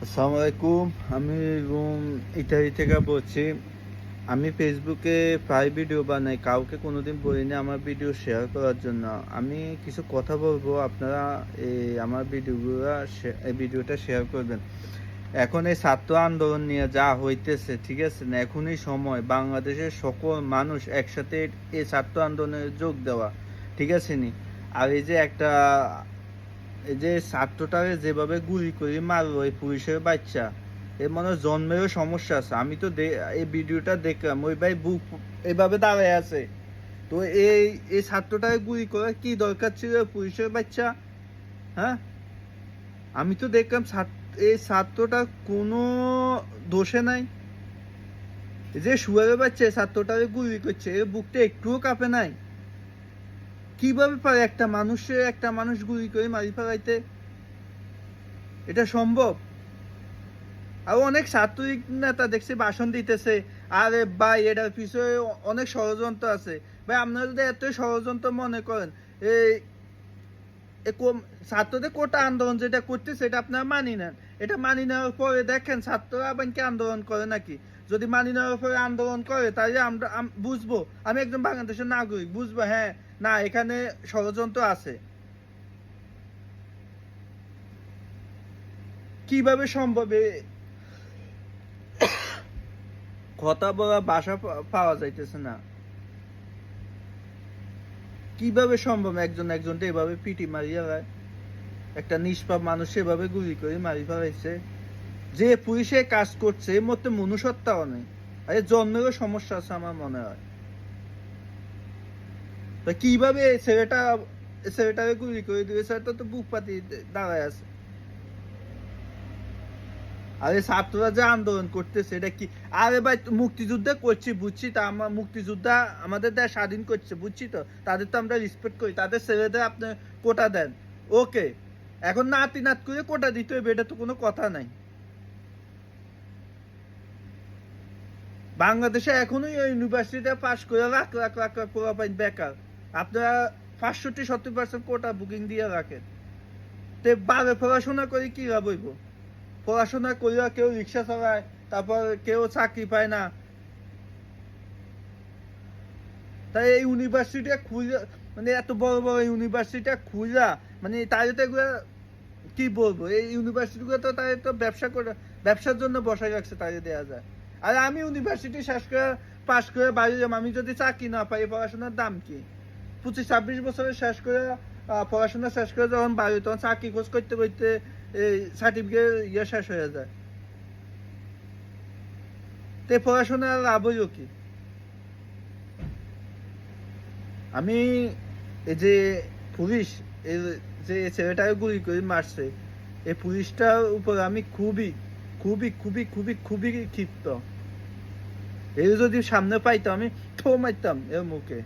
আসসালামু আলাইকুম। আমি রুম ইতালি থেকে বলছি। আমি ফেসবুকে প্রায় ভিডিও বানাই, কাউকে কোনোদিন বলিনি আমার ভিডিও শেয়ার করার জন্য। আমি কিছু কথা বলবো, আপনারা আমার এই ভিডিওটা শেয়ার করবেন। এখন এই ছাত্র আন্দোলন নিয়ে যা হইতেছে, ঠিক আছে না, এখনই সময় বাংলাদেশের সকল মানুষ একসাথে এই ছাত্র আন্দোলনে যোগ দেওয়া, ঠিক আছে নি। আর এই যে ছাত্রটাকে যেভাবে গুলি করে মারলো এই পুলিশের বাচ্চা, এর মনে হয় জন্মেরও সমস্যা আছে। আমি তো এই ভিডিওটা দেখলাম, ওই ভাই বুক এভাবে দাঁড়ায় আছে। তো এই এই ছাত্রটাকে গুলি করার কি দরকার ছিল পুলিশের বাচ্চা? হ্যাঁ, আমি তো দেখলাম এই ছাত্রটা কোনো দোষে নাই। এই যে শুয়ারের বাচ্চা ছাত্রটাকে গুলি করছে, এর বুকটা একটুও কাঁপে নাই। কিভাবে পারে একটা মানুষ গুলি করে মারি ফেলাইতে? এটা সম্ভব? আর অনেক ছাত্রলীগ নেতা দেখছি ভাষণ দিতেছে, আরে ভাই এটার পিছনে অনেক ষড়যন্ত্র আছে। ভাই আপনারা যদি এত ষড়যন্ত্র মনে করেন, এই ছাত্রদের কোটা আন্দোলন যেটা করতে সেটা আপনারা মানি নেন। এটা মানি নেওয়ার পরে দেখেন ছাত্ররা আবার কি আন্দোলন করে নাকি? যদি মানি নেওয়ার পরে আন্দোলন করে তাহলে আমরা বুঝবো, আমি একজন বাংলাদেশের নাগরিক, বুঝবো হ্যাঁ না এখানে ষড়যন্ত্র আছে। কিভাবে সম্ভব? কথা বলা ভাষা পাওয়া যাইতেছে না। কিভাবে সম্ভব একজনটা এভাবে পিটি মারিয়া যায়? একটা নিষ্পাপ মানুষ এভাবে গুলি করে মারি ফেলাইছে। যে পুলিশে কাজ করছে এর মধ্যে মনুষ্যত্বও নেই। আরে জন্মেরও সমস্যা আছে আমার মনে হয়। তা কিভাবে ছেলেটাকে গুলি করে দিবে? সেটা তো বুক পাতি দাঁড়ায় আছে। আরে ছাত্ররা যে আন্দোলন করতেছে এটা কি? আরে ভাই মুক্তিযুদ্ধ করছি বুঝছি, তা আমার মুক্তিযোদ্ধা আমাদের দেশ স্বাধীন করছে বুঝছি, তো তাদের তো আমরা রেসপেক্ট করি, তাদের ছেলেদের আপনি কোটা দেন, ওকে। এখন নাতি নাত করে কোটা দিতে হবে, এটা তো কোনো কথা নাই। বাংলাদেশে এখনো ইউনিভার্সিটি পাস করে লাখ লাখ লাখ লাখ পোলাপাইন বেকার। আপনারা 65-70% কোটা বুকিং দিয়ে রাখেন। তে বারে পড়াশোনা করে কি লাভ হইব? পড়াশোনা করিয়া কেউ রিক্সা চালায়, তারপর কেউ চাকরি পায় না। তাই এই ইউনিভার্সিটি খুঁজা, মানে এত বড় বড় ইউনিভার্সিটি খুঁজা, মানে তাই তো এগুলো কি বলবো, এই ইউনিভার্সিটি গুলো তো তাই তো ব্যবসা করে, ব্যবসার জন্য বসাই রাখছে, তাই দেওয়া যায়। আর আমি ইউনিভার্সিটি শেষ করে পাশ করে বাড়ি যাম, আমি যদি চাকরি না পাই পড়াশোনার দাম কি? 25-26 বছরে শেষ করে পড়াশোনা শেষ করে যখন বাড়ি, তখন চাকরি খোঁজ করতে করতে এই সার্টিফিকেট শেষ হয়ে যায়। তে পড়াশোনার লাভ হইল কি? আমি এই যে পুলিশ, এই যে ছেলেটাকে গুলি করে মারছে, এই পুলিশটার উপর আমি খুবই খুবই খুবই খুবই খুবই ক্ষিপ্ত। এই যদি সামনে পাইতাম আমি মারতাম এর মুখে।